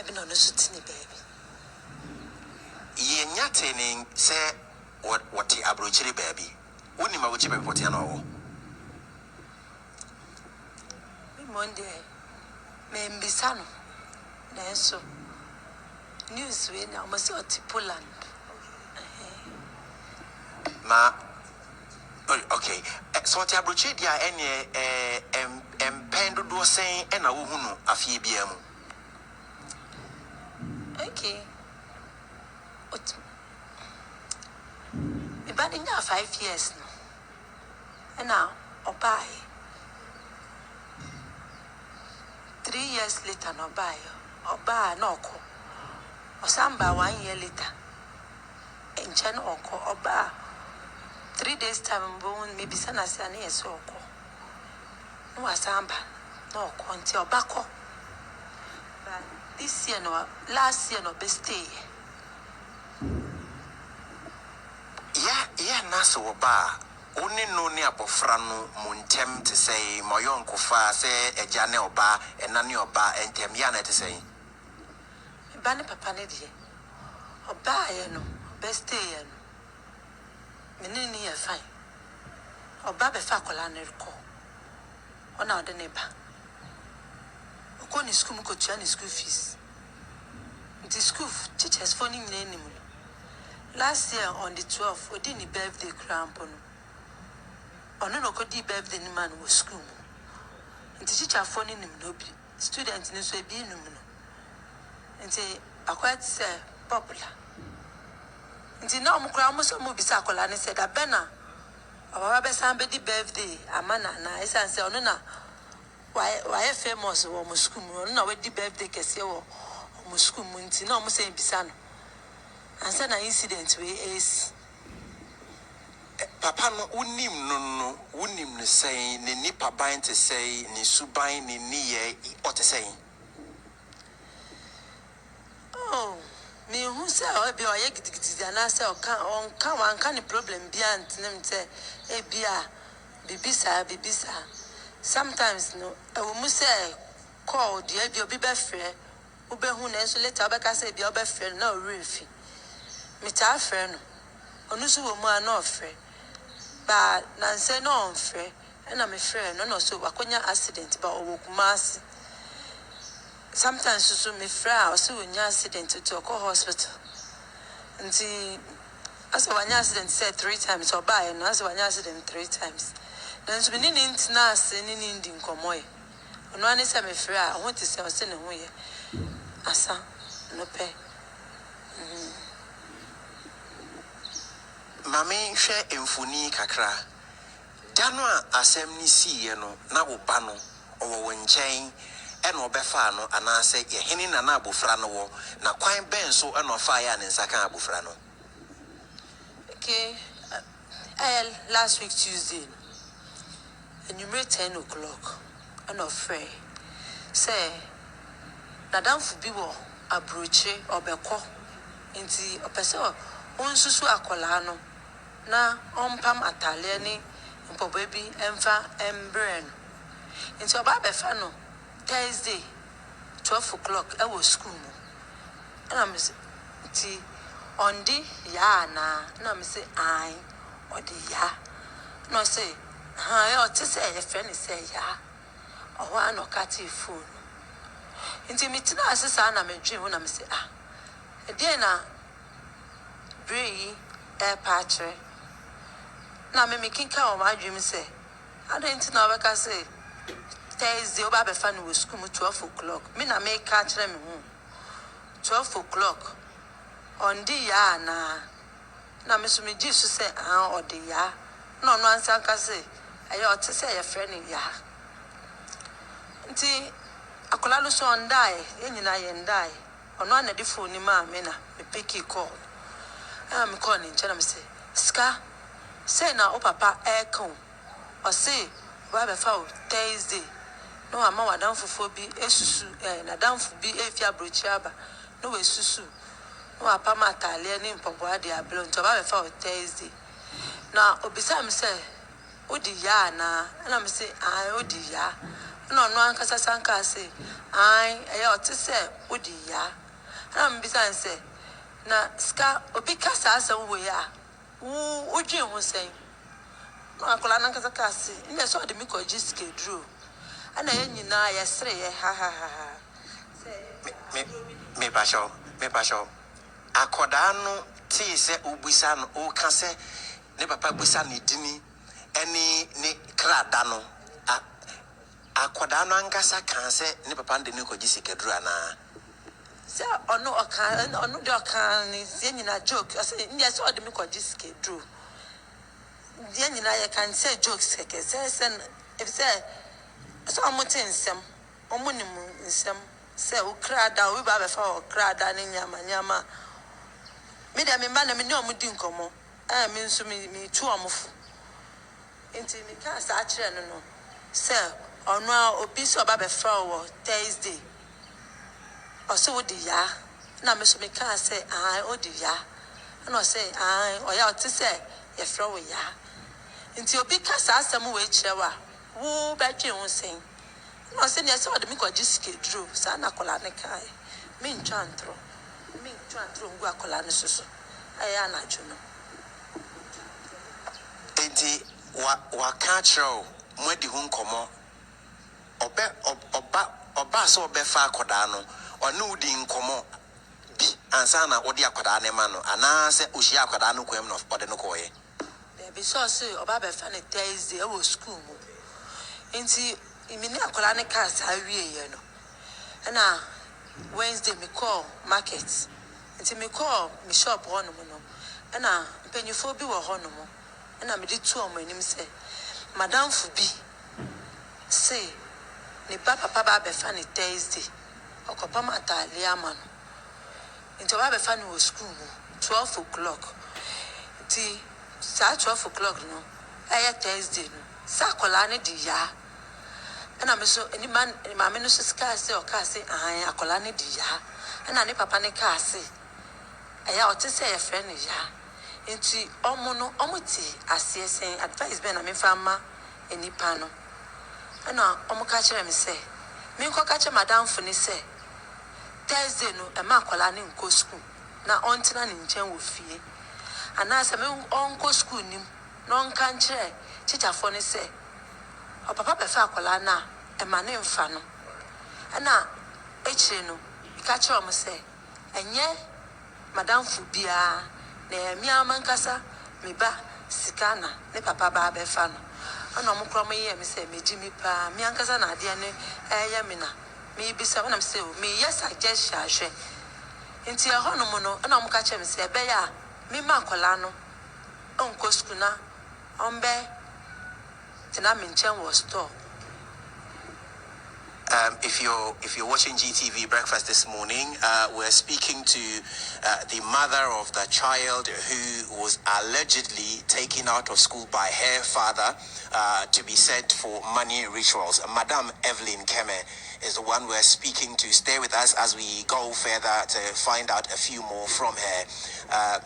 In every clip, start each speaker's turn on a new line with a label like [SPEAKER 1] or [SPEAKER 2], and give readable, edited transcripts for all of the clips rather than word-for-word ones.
[SPEAKER 1] Maybe no sutini baby.
[SPEAKER 2] Ye nyatene say what the abrochiri baby. Woni ma wuchi baby poti ano.
[SPEAKER 1] Monday, Membisano. Nenso. News we now must see Poland.
[SPEAKER 2] Ma okay. So the abrochiri dia ene empendo do sen e na wo hunu afie bia mu.
[SPEAKER 1] Okay. Me bad in 5 years now. And now, buy. 3 years later, no buy. No ko. Osamba 1 year later. And Chen oko oba. 3 days time bone maybe sana sana yes oko. No asamba. No ko until bako. But this year no, last year no best stay.
[SPEAKER 2] Yeah, naso oba. Oni no ne abofra no montem te say moyon kofa say eja ne oba enane oba entem ya na te say.
[SPEAKER 1] Ba ne papa ne die. Oba ye no, best stay ye no. Menini ye fine. Oba be fa kola ne reko. Ona ode ne ba. Ko ni school ko tua ni school fees. The school teachers phoning name. Last year on the 12th, we didn't birthday cramp on. On no could birthday man was school. And the teacher phoning him nobody. Students in this way being and say, I quite say popular. And the normal grammars of movie circle and said, a banner. Our somebody birthday, a man and I say, no, why famous or Moscow, no, what the birthday can say or Moscow, no, I'm saying Bisano. And send an incident with Ace.
[SPEAKER 2] Papa no unim no say ni nipa ban te say ni suban ni niye o te say.
[SPEAKER 1] Oh, me who say o be o ye gidigidi na say o kan the problem bi antenem say e bia bibisa. Sometimes no e wo mu say call the bi obi be frɛ wo be hu na so later obeka say bi obi frɛ na o refi. Me ta frɛ no onu so wo mu ana o frɛ. But Nancy no unfair, and I'm a friend, no, so wakonya accident, but Kumasi. Sometimes so me fra or so in accident to a hospital. And see, as one accident said 3 times or by, and as one accident 3 times. Then we need to nurse in Indian Comoy. And one is a me fra, I want to say, I was in a way. Asa, no pay.
[SPEAKER 2] Mame hwe emfuni kakra. Dano a asem ni siye no na oba no owo nchen e na obefa no anase ye hene na abofra no wo na kwan ben so e na ofa ya ne nsaka abofra no.
[SPEAKER 1] Okay. Last week Tuesday. And you made 10 o'clock. And afraid. Say Nadam fubi wo abroche obeko. Nti opese onsusu akola no na ompam atale ni mpoba bi emfa embre no nti oba be fa no Thursday 12 o'clock e was school mu na me ti ondi ya na me say ai odi ya no say ha e o ti say e friend say ya o wa no kati phone nti me ti na asesa na me dwen na me say e dey na Bree patch. Now me making count my dream say. I don't know what I say. Thursday over be fan with school 12 o'clock. Me na make catch them 12 o'clock. On the ya na. Now me so me Jesus say or the ya. No answer can say. I ought to say a friend in ya. Nti akola lo so on die. Yenyina yen die. Ono na di phone ni ma me na me pick call. I'm calling and say, Ska, say now, papa, echo. Or say, Rabbi Fowl, Thursday. No, I'm more down for be a susu, and a down for be a fia brochaba. No, a susu. No, a pamata, learning Papa, they are blown to Rabbi Fowl Thursday. Now, beside me say, oh, the ya na, and I'm say, I, oh, the ya. no ankasa sanka say ai eya ote say odi ya na mbisa say na ska obi kasa asem wo ya wo dwen ho sen no akola nankasa ka say nya so de mi ko jiske duro ana ye nyina ye sere ye ha ha ha
[SPEAKER 2] me pasho akoda no ti se ubisa no o ka se ne papa busa ne dini eni ne krada no akoda no angasa kan se ne papa de ne ko jisike duro ana
[SPEAKER 1] se ono de okan ni se nyina joke ase ndia se ode mi ko jisike duro dia nyina ye kan say jokes keke se if say so amote nsem omonim nsem se o krada o ba be fa o krada ne nyama me de me ba na me ne omudi nkomo me nso me tu omofu enti me ka sa akire no se ono a obi so ba be fa o Thursday o so wo di ya na me so me ka say o di ya na o say o ya o ti say ye fra wo ya enti obi ka sa asem we kirewa wo ba twe ho sen no se ne se o de me ko jisike duro sa na kola ne kai me ntwantro ngu akola ne soso aya na juno
[SPEAKER 2] enti wa ka chiro mwedi hu nkomo oba so be fa akoda no onu udi nkomo bi ansa na odi akoda ne ma no ana se oshi akoda no kwem no ode no koye
[SPEAKER 1] be so se oba be fa ne Thursday e wo school mu enti imini akola ne ka sa wie ye no na Wednesday me call market enti me call me shop hono mo no na mpanyifo bi wo hono mo na me di tu o mo anim se madam fu bi say ne papa ba be fa ne Thursday okopa matali ama no enti ba be fa ne wo school mu 12 o'clock ti sa 12 o'clock no aya Thursday no sa kola ne di ya na me so ni man ma me no so ska se o ka se akola ne di ya na ne papa ne ka se aya o te se ye friend ne ya enti omo no omuti asiesen advice be na me fama enipa no na omo ka kire me se me nko ka kire madam fu ni se Thursday no e ma akola ne nko school na ontina ne nchen wo fie ana se me onko school nim no nka nkire chichafo ne se o papa be fa akola na e ma ne mfa no na echire no ka kire o mo se enye madam fu bia na mi amankasa me ba sikana ne papa ba be fa no ana mo kro mo ye me se meji mi pa mi ankasa na ade ne eye me na mi bisa na me se o mi yes suggest ahwe enti e ho no mo no ana mo ka kire me se be ya mi ma akola no onko school na ombe tina me nchen wo store.
[SPEAKER 2] If you're watching GTV Breakfast this morning, we're speaking to the mother of the child who was allegedly taken out of school by her father to be sent for money rituals. Madam Evelyn Keme is the one we're speaking to. Stay with us as we go further to find out a few more from her.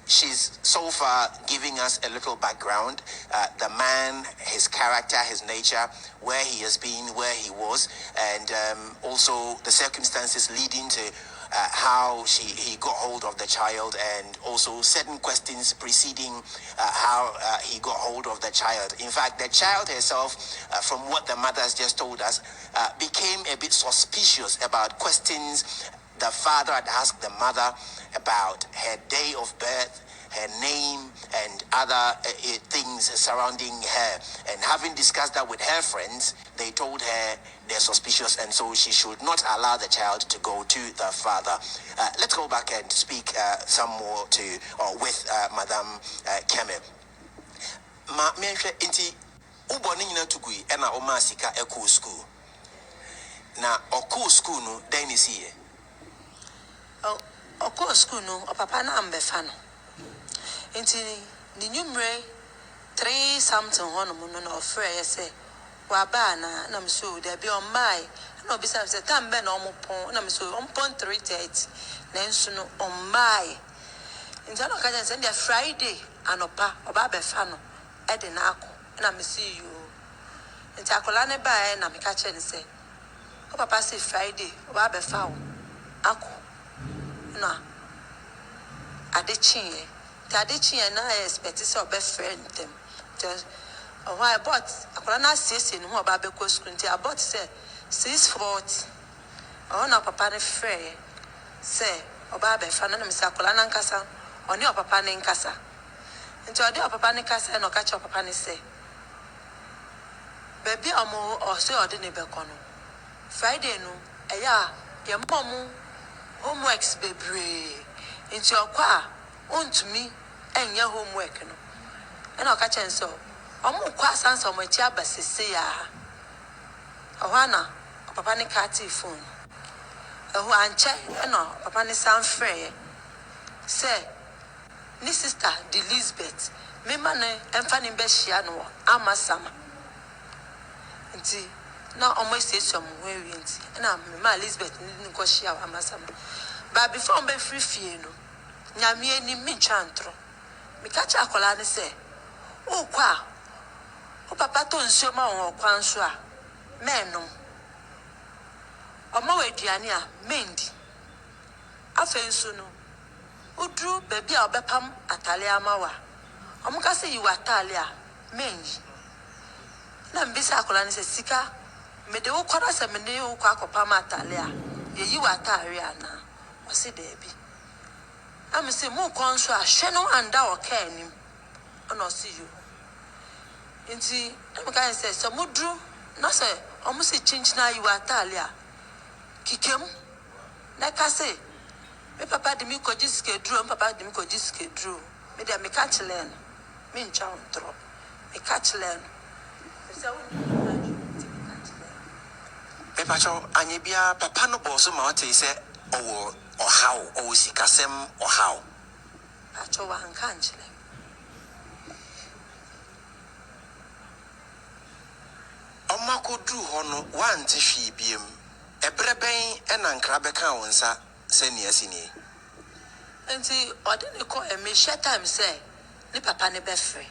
[SPEAKER 2] She's so far giving us a little background, the man, his character, his nature, where he has been, where he was, and also the circumstances leading to how he got hold of the child, and also certain questions preceding how he got hold of the child. In fact, the child herself, from what the mother has just told us, became a bit suspicious about questions the father had asked the mother about her day of birth, her name, and other things surrounding her. And having discussed that with her friends, they told her they're suspicious, and so she should not allow the child to go to the father. Let's go back and speak some more with Madam Keme. Ma menhwe inti uboni nyina tugui ena oma sika eko school. Na oko school no den isiye.
[SPEAKER 1] Of course, school no, papa na ambefa no. Inti ni numre 3 something hono mo no ofre ye say wa ba na me so there be on my na obi say tambe na omopon na me so on pon 3:30 na nso no on my inti na ka say the Friday anopa oba befa no e de na akọ na me see you nti akola ne bae na meka che ne se o papa say Friday o ba be fa wo ako na adechie na expect say o be friend them just why but akola na sese no ho ba be ko school nti about say 6:40 na papa ne frɛ say o ba be fa na me say akola na nkasa oni o papa ne nkasa nti o de o papa ne nkasa na o ka che o papa ne say baby omo o say o de ne be kono Friday no eya ye mom homeworks bebre nti okwa ontumi enye homework no na o ka che nso omo kwa sansa omo chi abasese ya ohana papa ne kati phone anche na papa ne san frɛ say ni sister the Elizabeth me ma ne emfa ne be hia no amasama nti na omo sesi omo hwewi nti na me ma Elizabeth ni ko hia amasama ba before mbe free fie no nyame ani mi chantro me ka cha akola ne say o kwa o papa to nsuo ma won kwan so a menom omo waduane a mendi afenso no udru baby a obepam atale amawa omo ka say yiwa atale a menyi na mbisa akola ne say sika me de wo kwara se me de wo kwa akopam atale a ye yiwa atare ana o se debi am say mo kon so a hwe no anda o ka anim ona o se you nti am ka say so mudru na say omo se chinchina yiwa atale a kikem na ka say me papa de mi ko jiske drum papa de mi ko jiske drum me de me catch learn me ncha ontro me catch learn me say
[SPEAKER 2] me pacho anye bia papa no boso ma o te say owo ohaw o sikasem ohaw
[SPEAKER 1] pacho wa hanka nchile
[SPEAKER 2] omako dru ho no wante hwe biem ebreben ena nkra beka wonsa se ne asini
[SPEAKER 1] nti ode ne ko e me share time say ni papa ne be frɛ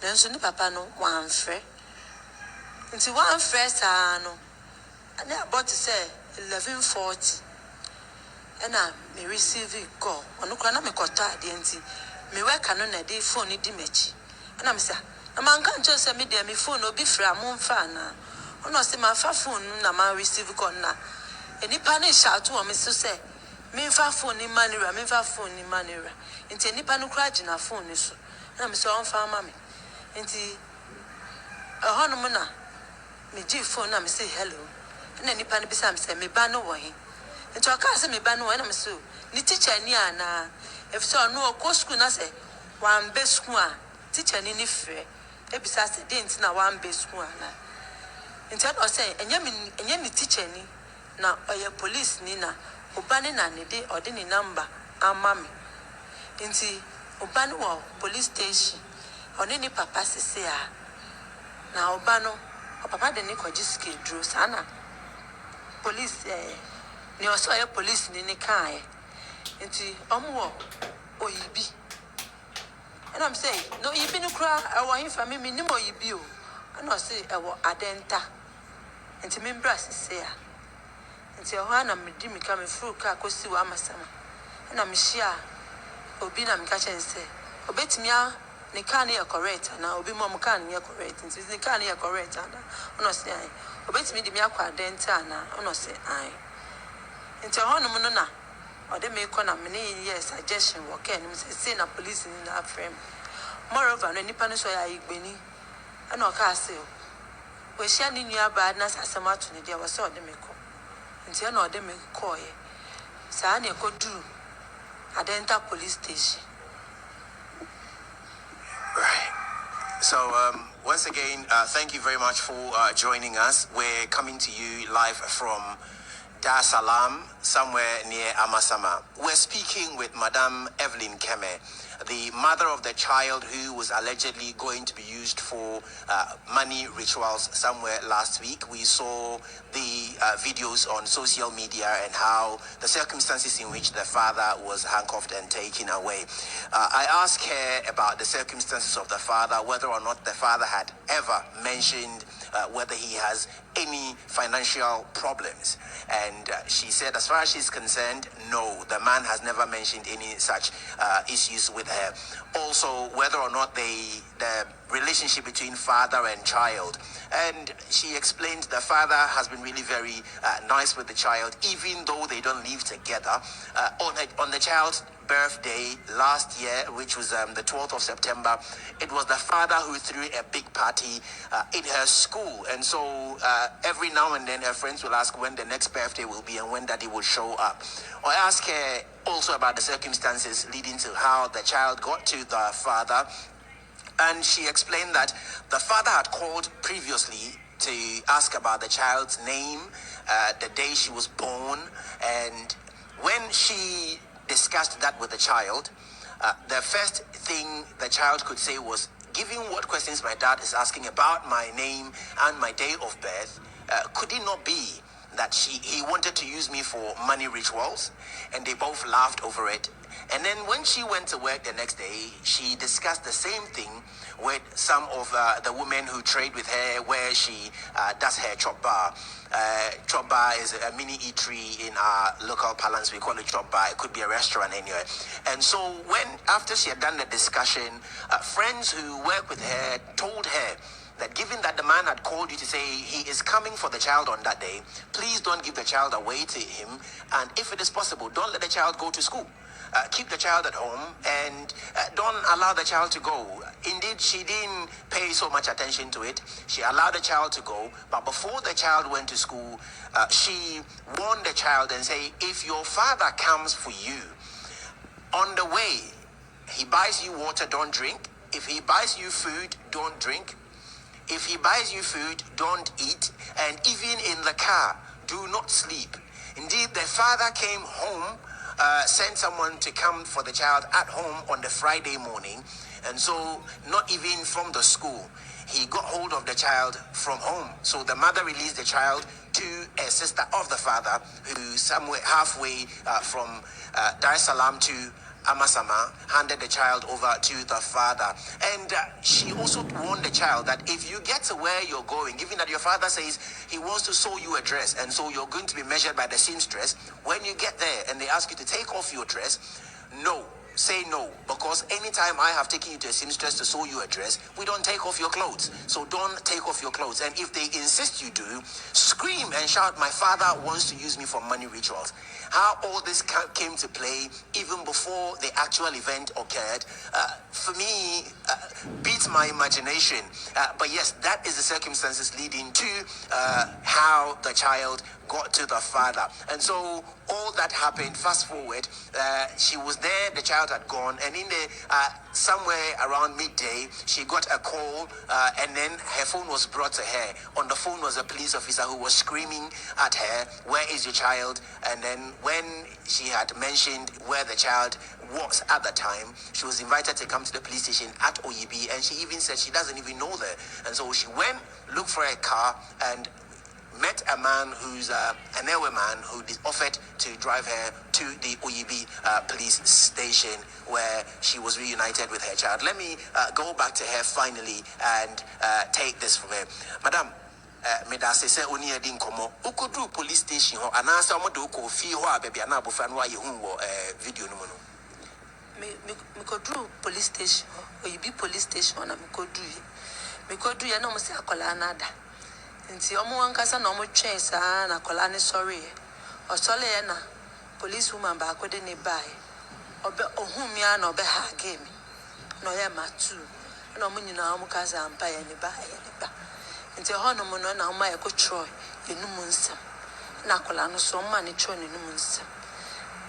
[SPEAKER 1] nanso ni papa no wan frɛ nti wan frɛ saa no and about to say 11:40 ena me receive call onu kra na me kota ade nti me weka no na dey phone di mechi ena me say na man kan cho say me dey me phone obi frɛ amomfa na ono say ma fa phone na ma receive call na enipa ne shout wo me so say me fa phone ni manira me fa phone ni manira nti enipa no kra gina phone ni so na me say on fa ma me nti hono mo na me gi phone na me say hello na enipa no bisa me say me ba no wo he nti o ka say me ba no wo na me so ni teacher ni ana if so no ko school na say wan be school a teacher ni frɛ ebisa say dent na wan be school ana nti o say enye ni teacher ni na oye police ni na obani na ne de ode ni number ama me nti obani wo police station oni ni papa sese a na obano o papa de ni kwaji skedro sana police ni oso ye police ni kan nti omo oyibi and I'm saying no yibi no kra awo himfa me ni mo yibi o and I say awo adenta nti me mbra sese a nti ho na me di me ka me furu ka kosi wa amasama na me hia obi na me ka chen se obetimi a ne ka na correct na obi mo ka na correct nti ne ka na correct na ono se ai obetimi di me akwa denta na ono se ai nti ho no no na ode me ko na me ne yes suggestion wo ka ni say na police ni na frame moreover no nipa no so ya igbeni na o ka se o hia ni nua ba na sasema to ne dia wo se ode me ko nti na ode me call ye sa na ko duru Adenta police station.
[SPEAKER 2] Right. So once again, thank you very much for joining us. We're coming to you live from Dar es Salaam, somewhere near Amasama. We're speaking with Madame Evelyn Keme, the mother of the child who was allegedly going to be used for money rituals somewhere last week. We saw the videos on social media and how the circumstances in which the father was handcuffed and taken away. I asked her about the circumstances of the father, whether or not the father had ever mentioned whether he has any financial problems. And she said, as far as she's concerned, no, the man has never mentioned any such issues with her. Also, whether or not the relationship between father and child. And she explained the father has been really very nice with the child, even though they don't live together. On the child's birthday last year, which was the 12th of September, it was the father who threw a big party in her school. And so every now and then her friends will ask when the next birthday will be and when daddy will show up. I asked her also about the circumstances leading to how the child got to the father. And she explained that the father had called previously to ask about the child's name, the day she was born. And when she discussed that with the child, the first thing the child could say was, given what questions my dad is asking about my name and my day of birth, could it not be that he wanted to use me for money rituals? And they both laughed over it. And then when she went to work the next day, she discussed the same thing with some of the women who trade with her, where she does her chop bar. Chop bar is a mini eatery in our local parlance. We call it chop bar. It could be a restaurant anyway. And so after she had done the discussion, friends who work with her told her that given that the man had called you to say he is coming for the child on that day, please don't give the child away to him. And if it is possible, don't let the child go to school. Keep the child at home and don't allow the child to go. Indeed, she didn't pay so much attention to it. She allowed the child to go, but before the child went to school, she warned the child and said, if your father comes for you, on the way, he buys you water, don't drink. If he buys you food, don't drink. If he buys you food, don't eat. And even in the car, do not sleep. Indeed, the father came home, sent someone to come for the child at home on the Friday morning. And so not even from the school, he got hold of the child from home. So the mother released the child to a sister of the father, who somewhere halfway from Dar es Salaam to Amasama, handed the child over to the father. And she also warned the child that if you get to where you're going, given that your father says he wants to sew you a dress, and so you're going to be measured by the seamstress, when you get there and they ask you to take off your dress, no. Say no, because anytime I have taken you to a seamstress to sew you a dress, we don't take off your clothes. So don't take off your clothes. And if they insist you do, scream and shout, my father wants to use me for money rituals. How all this came to play even before the actual event occurred, for me, beats my imagination. But yes, that is the circumstances leading to how the child got to the father. And so all that happened, fast forward, she was there, the child had gone, and in the somewhere around midday, she got a call, and then her phone was brought to her. On the phone was a police officer who was screaming at her, where is your child? And then when she had mentioned where the child was at the time, she was invited to come to the police station at OEB, and she even said she doesn't even know there. And so she went, looked for a car, and met a man who's an Ewe man who offered to drive her to the OEB police station, where she was reunited with her child. Let me go back to her finally and take this from her. Madam, medase se oni edi nkomo ukodu police station ho anasa omodo uko fie ho ababi ana abofra no aye hu wo video no mu no
[SPEAKER 1] me kodu police station OEB police station na me kodu ye na mo se akola anada nti omo wankasa na omo twen saa na akola ne sorry o sole ye na police woman ba akode ne bai obe ohumia na obe ha game no ye matu na omo nyina omo kasa ampa ye ne ba nti hono mo no na omo ye ko troy enum nsem na akola no so ma ne troy enum nsem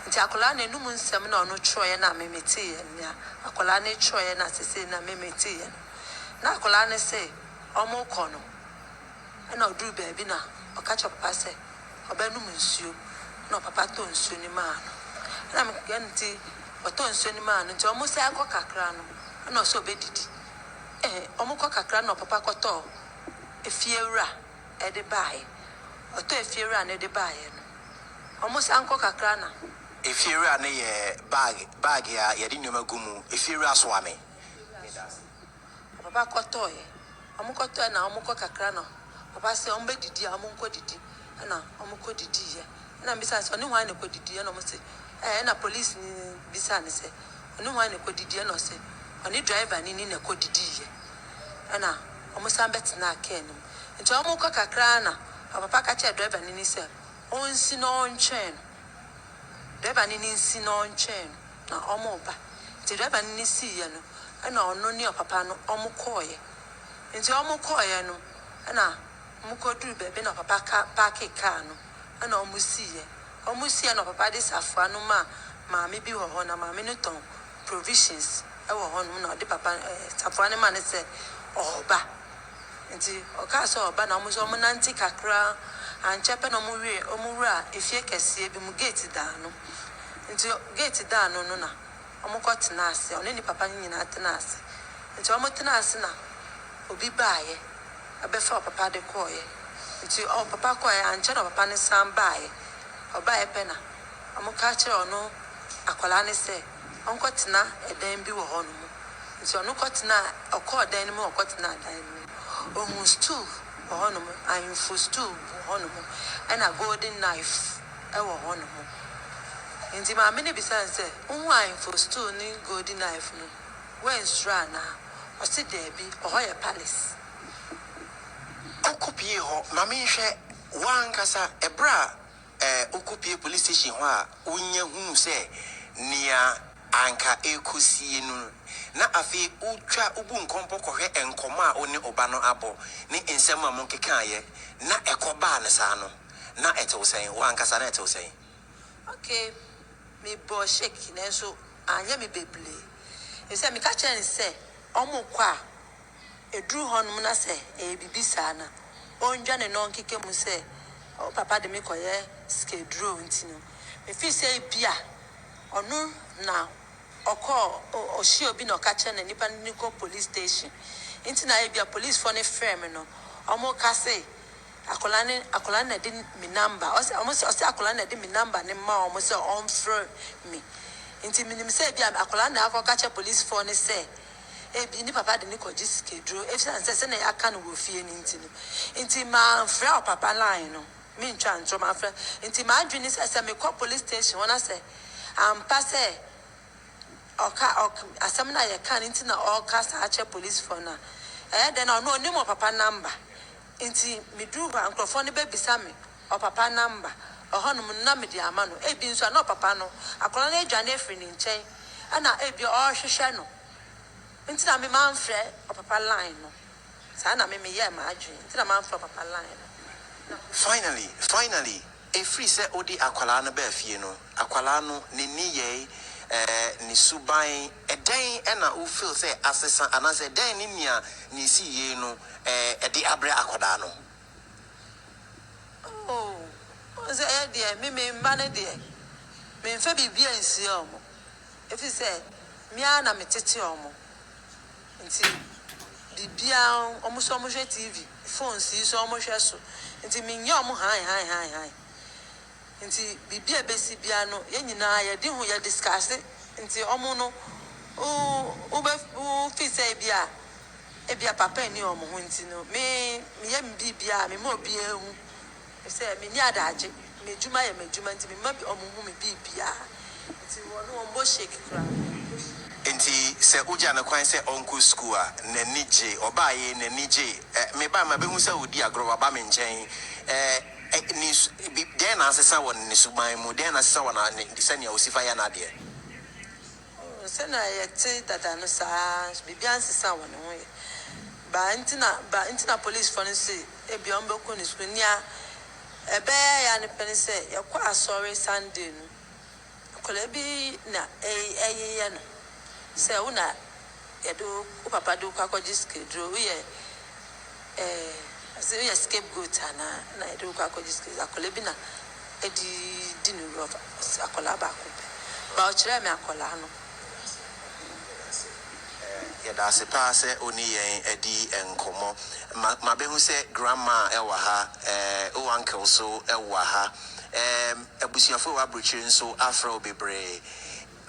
[SPEAKER 1] nti akola na enum nsem na ono troy na memete ye nya akola na troy na sese na memete ye na akola ne se omo kono na oduru baabi na okacha papa se obanum nsuo na papa to nsuo ni ma no na me nti oto nsuo ni ma no nti omo se akọ kakra no na so bedidi omo kọ kakra na papa kọtọ efiewura e de bae oto efiewura na de bae no omo se ankọ kakra na
[SPEAKER 2] efiewura na ye bag ya ye di nyoma gumu efiewura so ame
[SPEAKER 1] papa kọtọ ye omo kọtọ na omo kọ kakra na papa say on be didi amunko didi na amunko didi ye na bisa say oni hwan na ko didi ye na mo say na police ni bisa ni say oni hwan na ko didi ye na say oni driver ni na ko didi ye na omo san bet na ken nti omo ko kakra na papa ka che driver ni say onsi no onchen driver ni nsi no onchen na omo ba nti driver ni si ye no na ono ni papa no omo koye nti omo koye no na mukodu bebe na papa park car no na omusie na papa de safua no ma me bi ho na ma me no ton provisions e wo ho no na de papa safua ne ma ne se oba nti oka so oba na omuso omunanti kakra anchepe na omura efie kese bi mu gate da no nti gate da no no na omukotena ase oni ni papa nyina atena ase nti omutena ase na obi baaye abefa papa de koye nti papa koye anche na papa ne san baaye obaye pena amuka kire ono akwala ne se onkotena eden bi wo ho no nti ono kotena okodan ne mu okotena dan mu omu stool wo ho no ayinfo stool wo ho no and golden knife e wo ho no nti ma me ne bisa se unhu ayinfo stool ni golden knife no when strana o si debi o ho ye palace
[SPEAKER 2] okupie ho mame hwe wankasa ebra okupie police station ho a unya hunu se nia anka ekosie no na afi utwa ubu nkompo kohwe enkomo a oni oba no abo ni ensem a monkeka ye na ekoba ne sa no na etewsen wankasa na etewsen
[SPEAKER 1] okay me bo shake na so anya me beble e se me ka chen se omukwa edru honum na se bibisa na onja ne no nkike mu se papa de me koye skedro ntino me fi se bia onu na oko oshi obi no ka chen nipa ni ko police station ntina e bia police for ne frame no omo ka se akola na de mi number omo se akola na de mi number ne ma omo se on frame me nti minim se bia akola na akoka che police for ne se bi ni papa de ni ko skedro e se na aka no wo fie ni nti ma fra papa line no me ntwa ntro ma fra nti ma adwini se me call police station wona se am passe oka asem na ye kan nti na oka sa ache police for na de na no ni mo papa number nti me du ba nkrofo ne be bisa me o papa number ohonum na me di ama no bi nso na papa no akola na adwane afri ni nchen ana bi o hwehwe no nti na me man frɛ papa line no sa na me ye ma adwen nti na man frɛ papa line no
[SPEAKER 2] finally free se odi akwala no ba fie no akwala no ni ye ni suban eden na o feel say asesa anase eden ni nia ni si ye no edi abre akwada no
[SPEAKER 1] ze de me mba ne de me mfa bibia nsi omo efi se mia na metete omo nti bibia omo so omo hwe TV phone si so omo hwe so nti minye omo han nti bibia besi bia no ye nyina ye di hu ye discuss nti omo no o fi se bia papa ni omo hu nti no me ye bibia me mo bia hu se me ni adaje me juma ye me juma nti me ma bi omo hu me bibia nti wono ombo shake kra
[SPEAKER 2] nti se uja na kwan se onko school a na nije obaye na nije me ba ma be hu se odi agro ba me nchen ni den na asesa won ni suban mu den na asesa won na se ne osifa ya na de
[SPEAKER 1] se na ye ti dada no sa bibia asesa won ho ye ba ntina police for say bi on be ko ni school nia ebe ya ne pen se ye kwa sorry Sunday no akola bi na ye no se una edo papa do kwa skedro ye as you scapegoat na edo kwa skedro akola bi na edi dinu rofa akola ba ko ba o kire me akola no
[SPEAKER 2] ya da se pass oni yen edi enkomo ma be hu se grandma ewa ha o uncle so ewa ha abusiafo wa brochire nso afro bebre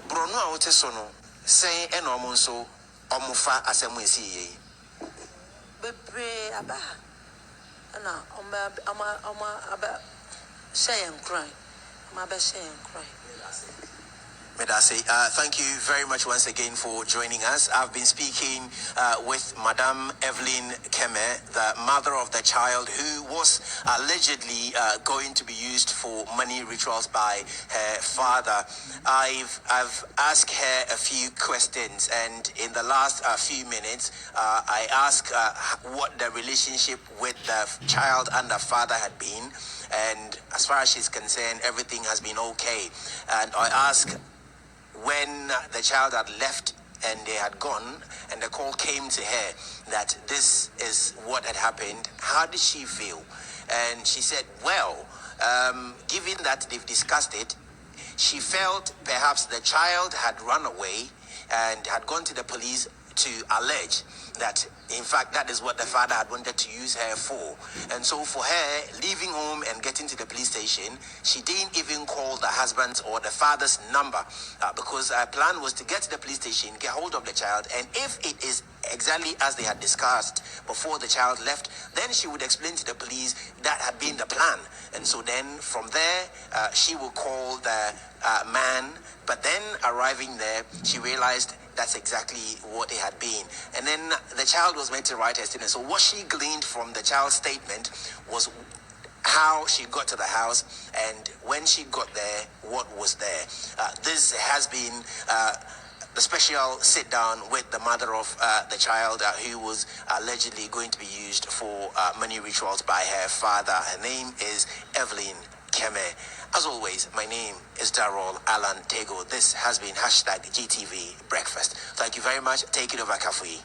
[SPEAKER 2] brono a wote so no sen ena omo nso omofa asemu esi ye
[SPEAKER 1] bebre aba And I'm about saying crying. I'm about saying crying.
[SPEAKER 2] Medase, thank you very much once again for joining us. I've been speaking with Madame Evelyn Keme, the mother of the child who was allegedly going to be used for money rituals by her father. I've asked her a few questions, and in the last few minutes, I asked what the relationship with the child and the father had been. And as far as she's concerned, everything has been okay. And I asked, when the child had left and they had gone, and the call came to her that this is what had happened, how did she feel? And she said, well, given that they've discussed it, she felt perhaps the child had run away and had gone to the police to allege that, in fact, that is what the father had wanted to use her for. And so for her, leaving home and getting to the police station, she didn't even call the husband's or the father's number because her plan was to get to the police station, get hold of the child, and if it is exactly as they had discussed before the child left, then she would explain to the police that had been the plan. And so then from there, she would call the man, but then arriving there, she realized that's exactly what it had been. And then the child was meant to write her statement. So what she gleaned from the child's statement was how she got to the house, and when she got there, what was there. This has been the special sit down with the mother of the child who was allegedly going to be used for money rituals by her father. Her name is Evelyn Keme. As always, my name is Darrell Alan Tego. This has been #GTV Breakfast. Thank you very much. Take it over, Kafui.